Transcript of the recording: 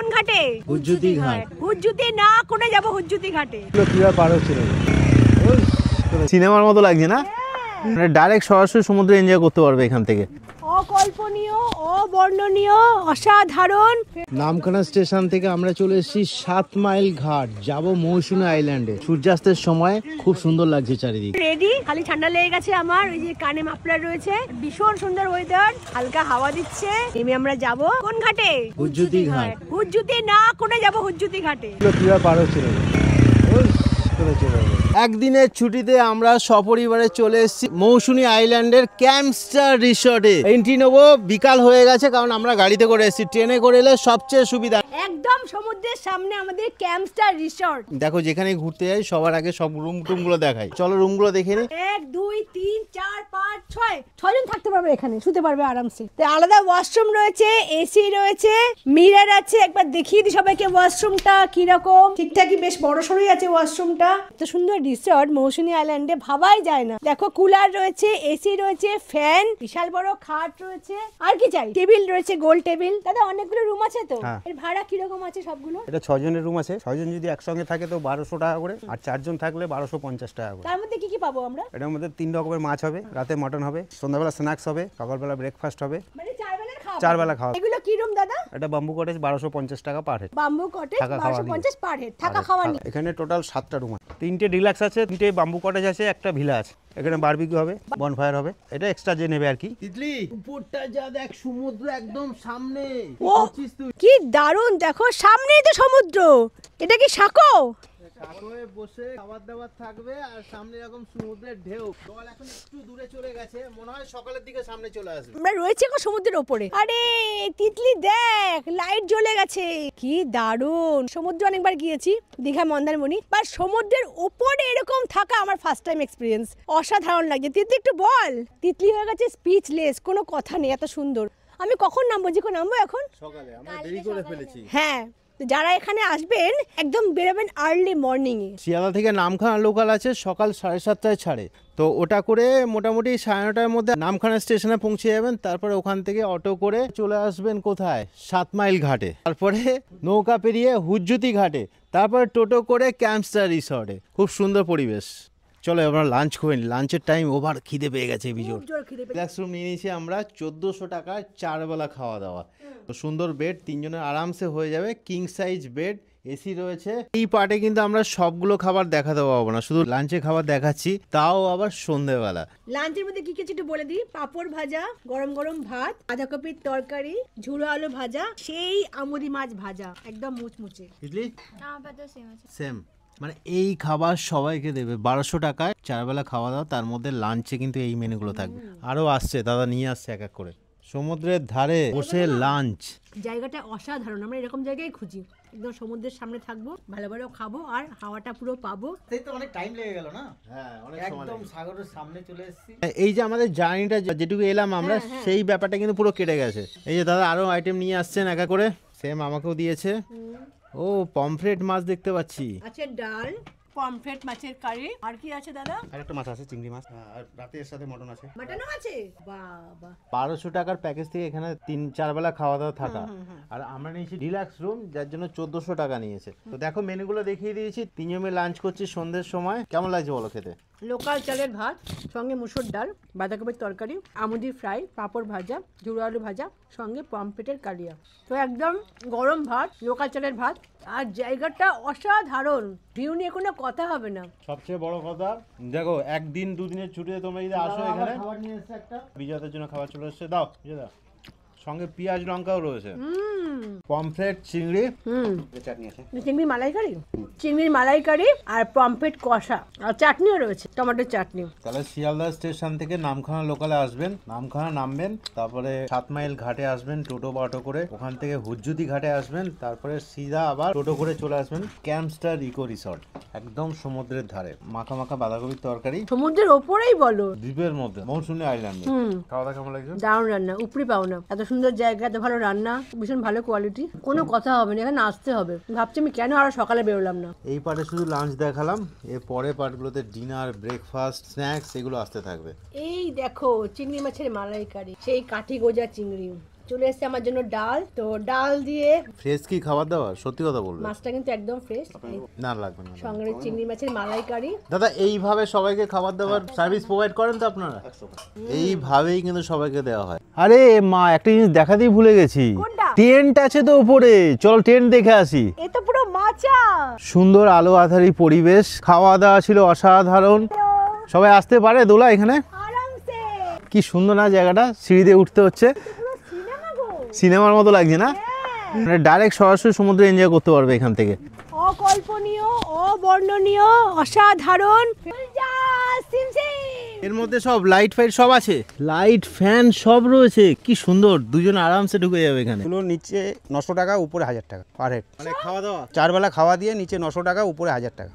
কোন ঘাটে? হুজ্জুতি ঘাট। হুজ্জুতি না কোনে যাব? হুজ্জুতি ঘাটে। কিভাবে পার হচ্ছিল? সিনেমার মতো লাগছে না? মানে ডাইরেক্ট সরাসরি সমুদ্র এনজয় করতে পারবে এখান থেকে। অকল্পনীয়, অবর্ণনীয়, অসাধারণ। নামখানা স্টেশন থেকে আমরা চলে এসেছি 7 মাইল ঘাট, যাব মৌসুমী আইল্যান্ডে। সূর্যাস্তের সময় খুব সুন্দর লাগছে চারিদিক। রেডি, খালি ঠান্ডা লেগে গেছে আমার। ওই যে কানে মাফলার রয়েছে, ভীষণ সুন্দর ওয়েদার, হালকা হাওয়া দিচ্ছে। নেমে আমরা যাব কোন ঘাটে? হুজ্জুতি ঘাট। হুজ্জুতি না কোনে যাব? হুজ্জুতি ঘাটে। কিভাবে পার হচ্ছিল? একদিনের ছুটিতে আমরা সপরিবারে চলে এসেছি মৌসুমী আইল্যান্ডের ক্যাম্পস্টার রিসর্টে। এন্ট্রি নেবো, বিকাল হয়ে গেছে কারণ আমরা গাড়িতে করে এসেছি। ট্রেনে করে এলে সবচেয়ে সুবিধা। একদম সমুদ্রের সামনে আমাদের ক্যাম্পস্টার রিসর্ট। দেখো যেখানে ঘুরতে যাই সবার আগে সব রুম টুম গুলো দেখাই। চলো রুম গুলো দেখে নিই। 1 2 3 4 5 6 জন থাকতে পারবে এখানে, শুতে পারবে আরামসে। আলাদা ওয়াশরুম রয়েছে, এসি রয়েছে, মিরর আছে। একবার দেখিয়ে দিই সবাইকে ওয়াশরুমটা কিরকম। ঠিকঠাকই বেশ বড় সড়ই আছে ওয়াশরুমটা। এত সুন্দর রিসর্ট মৌসুমী আইল্যান্ডে ভাবাই যায় না। দেখো কুলার রয়েছে, এসি রয়েছে, ফ্যান, বিশাল বড় খাট রয়েছে। আর কি চাই? টেবিল রয়েছে, গোল টেবিল। দাদা অনেকগুলো রুম আছে তো, এর ভাড়া কিরকম আছে সবগুলো? এটা 6 জনের রুম আছে। 6 জন যদি একসঙ্গে থাকে তো 1200 টাকা করে, আর 4 জন থাকলে 1250 টাকা করে। তার মধ্যে কি কি পাবো আমরা? এটার মধ্যে 3 রকমের মাছ হবে, রাতে মটন হবে, সন্ধ্যাবেলা স্ন্যাক্স হবে, সকালবেলা ব্রেকফাস্ট হবে, মানে 4 বেলার খাওয়া। 4 বেলা খাওয়া। এগুলো কি রুম দাদা? এটা বাম্বু কটেজ 1250 টাকা per head. Bamboo cottage 1250 per head, থাকা খাওয়া নিয়ে। এখানে টোটাল 7টা রুম আছে। 3টে ডিলাক্স আছে, 3টে বাম্বু কটেজ আছে, একটা ভিলা আছে। এখানে বারবিকিউ হবে, বনফায়ার হবে। এটা এক্সট্রা যে নেবে আর কি। তিতলি উপরটা যা দেখ, সমুদ্র একদম সামনে। ও কি দারুণ, দেখো সামনেই তো সমুদ্র। এটা কি সাঁকো? সাগরে বসে খাবার দাবার থাকবে আর সামনে এরকম সমুদ্রের ঢেউ। জল এখন একটু দূরে চলে গেছে, মনে হয় সকালের দিকে সামনে চলে আসবে। আমরা রয়েছে এখন সমুদ্রের ওপরে। আরে তিতলি দেখ, লাইট জ্বলে গেছে, কি দারুণ। সমুদ্র অনেকবার গিয়েছি, দীঘা, মন্দারমণি, বা সমুদ্রের ওপরে এরকম থাকা আমার ফার্স্ট টাইম এক্সপিরিয়েন্স। অসাধারণ লাগে। তিতলি একটু বল। তিতলি হয়ে গেছে স্পিচলেস, কোনো কথা নেই, এত সুন্দর। আমি কখন নামবো? যে নামবো এখন সকালে আমরা দেরি করে ফেলেছি। হ্যাঁ, যারা এখানে আসবেন একদম বেরোবেন আর্লি মর্নিং এ। শিয়ালদা থেকে নামখানা লোকাল আছে, সকাল 7:30টায় ছাড়ে। তো ওটা করে মোটামুটি 9:30টার মধ্যে নামখানা স্টেশনে পৌঁছে যাবেন। তারপরে ওখান থেকে অটো করে চলে আসবেন কোথায়? 7 মাইল ঘাটে। তারপরে নৌকা পেরিয়ে হুজ্জুতি ঘাটে, তারপরে টোটো করে ক্যাম্পস্টার রিসর্টে। খুব সুন্দর পরিবেশ। চলো আমরা লাঞ্চ করে নিই। লাঞ্চের টাইম ওভার, খিদে পেয়ে গেছে বিজোর। রিল্যাক্স রুম নিয়ে নিয়েছি আমরা 1400 টাকায় 4 বেলা খাওয়া দাওয়া। তো সুন্দর বেড, 3 জনের আরামসে হয়ে যাবে। কিং সাইজ বেড, এসি রয়েছে। এই পার্টে কিন্তু আমরা সবগুলো খাবার দেখাতে পারবো না, শুধু লাঞ্চে খাবার দেখাচ্ছি, তাও আবার সন্ধ্যেবেলা। লাঞ্চের মধ্যে কি কিছু একটু বলে দিই। পাঁপড় ভাজা, গরম গরম ভাত, বাঁধাকপির তরকারি, ঝুড়ো আলু ভাজা, সেই আমুদি মাছ ভাজা, একদম মুচমুচে। বুঝলি? সেম। মানে এই খাবার সবাইকে দেবে 1200 টাকায় 4 বেলা খাওয়া দাওয়া। তার মধ্যে লাঞ্চে কিন্তু এই মেনুগুলো থাকবে। আরো আসছে, দাদা নিয়ে আসছে এক এক করে। সমুদ্রের ধারে বসে লাঞ্চ। জায়গাটা অসাধারণ। আমরা এরকম জায়গায় খুঁজি, একদম সমুদ্রের সামনে থাকবো, ভালো ভালো খাবো আর হাওয়াটা পুরো পাবো। এই তো অনেক টাইম লেগে গেল না? হ্যাঁ, অনেক সময়। একদম সাগরের সামনে চলে এসেছি। এই যে আমাদের জার্নিটা যেটুকু এলাম আমরা, সেই ব্যাপারটা কিন্তু পুরো কেটে গেছে। এই যে দাদা আরো আইটেম নিয়ে আসছেন এক এক করে, সেম আমাকেও দিয়েছে। ও পমফ্রেট মাছ দেখতে পাচ্ছি। আছে ডাল, পমফ্রেট মাছের কারি, আর কি আছে দাদা? আর একটা মাছ আছে, চিংড়ি মাছ, আর রাতে এর সাথে মটন আছে। মাটনও আছে। বাবা, 1200 টাকার প্যাকেজ থেকে এখানে 3-4 বেলা খাওয়া দাওয়া থাকা। আর আমরা নিয়েছি ডিলাক্স রুম, যার জন্য 1400 টাকা নিয়েছে। তো দেখো মেনুগুলো দেখিয়ে দিয়েছি। 3 জনে লাঞ্চ করছি সন্ধ্যের সময়। কেমন লাগছে বলো খেতে? লোকাল চালের ভাত, সঙ্গে মুসুর ডাল, বাঁধাকপির তরকারি, আমুদি ফ্রাই, পাঁপড় ভাজা, ঝুড়ো আলু ভাজা, সঙ্গে পমফ্রেটের কালিয়া। তো একদম গরম ভাত, লোকাল চালের ভাত, আর জায়গাটা অসাধারণ। ভিউ নিয়ে কোনো কথা হবে না। সবচেয়ে বড় কথা দেখো, একদিন দুদিনের ছুটিতে তোমরা যদি আসো এখানে, খাবার নিয়ে এসেছে একটা, বিজয়দের জন্য খাবার চলে এসেছে। দাও বিজয় দাও। সঙ্গে পেঁয়াজ লঙ্কাও রয়েছে, পমফ্রেট, চিংড়ি, চাটনি আছে, চিংড়ির মালাইকারি, চিংড়ির মালাইকারি আর পমফ্রেট কষা, আর চাটনিও রয়েছে, টমেটোর চাটনি। তাহলে শিয়ালদা স্টেশন থেকে নামখানা লোকালে আসবেন, নামখানা নামবেন, তারপরে 7 মাইল ঘাটে আসবেন টোটো বা অটো করে, ওখান থেকে হুজ্জুতি ঘাটে আসবেন, তারপরে সিধা আবার টোটো করে চলে আসবেন ক্যাম্পস্টার ইকো রিসর্ট, একদম সমুদ্রের ধারে। মাখা মাখা বাঁধাকপির তরকারি, সমুদ্রের ওপরেই বলো, দ্বীপের মধ্যে, মৌসুমী আইল্যান্ডে। খাওয়া দাওয়া কেমন লাগছে? দারুণ রান্না, উপরি পাও না। এত সুন্দর জায়গা, এত ভালো রান্না, ভীষণ ভালো কোয়ালিটি, কোনো কথা হবে না, এখানে আসতে হবে। ভাবছি আমি কেন আরো সকালে বেরোলাম না। এই পার্টে শুধু লাঞ্চ দেখালাম, এর পরে পার্টগুলোতে ডিনার, ব্রেকফাস্ট, স্ন্যাক্স এগুলো আসতে থাকবে। এই দেখো চিংড়ি মাছের মালাইকারি, সেই কাঠি গোজা চিংড়ি, চলে এসেছে আমার জন্য ডাল, তো ডাল দিয়ে ফ্রেশ কি খাবার দাবার, সত্যি কথা বলবে? মাছটা কিন্তু একদম ফ্রেশ, না লাগবে না। সঙ্গে রয়েছে চিংড়ি মাছের মালাইকারি। দাদা এইভাবে সবাইকে খাবার দাবার সার্ভিস প্রোভাইড করেন তো আপনারা? এইভাবেই কিন্তু সবাইকে দেওয়া হয়। আরে মা, একটা জিনিস দেখাতেই ভুলে গেছি, কোনটা? টেন্ট আছে তো উপরে, চল টেন্ট দেখে আসি। এ তো পুরো মাচা। সুন্দর আলো আধারি পরিবেশ, খাওয়া দাওয়া ছিল অসাধারণ। সবাই আসতে পারে দোলা এখানে? আরামসে। কি সুন্দর না জায়গাটা, সিঁড়িতে উঠতে হচ্ছে, পুরো সিনেমা গো। সিনেমার মতো লাগছে না? মানে ডাইরেক্ট সরাসরি সমুদ্র এনজয় করতে পারবে এখান থেকে। অকল্পনীয়, অবর্ণনীয়, অসাধারণ। এর মধ্যে সব লাইট ফাইট সব আছে, লাইট ফ্যান সব রয়েছে, কি সুন্দর, দুজন আরামসে ঢুকে যাবে এখানে। এগুলো নিচে 900 টাকা, উপরে 1000 টাকা পার হেড। মানে খাওয়া দাওয়া 4 বেলা খাওয়া দিয়ে নিচে 900 টাকা, উপরে 1000 টাকা।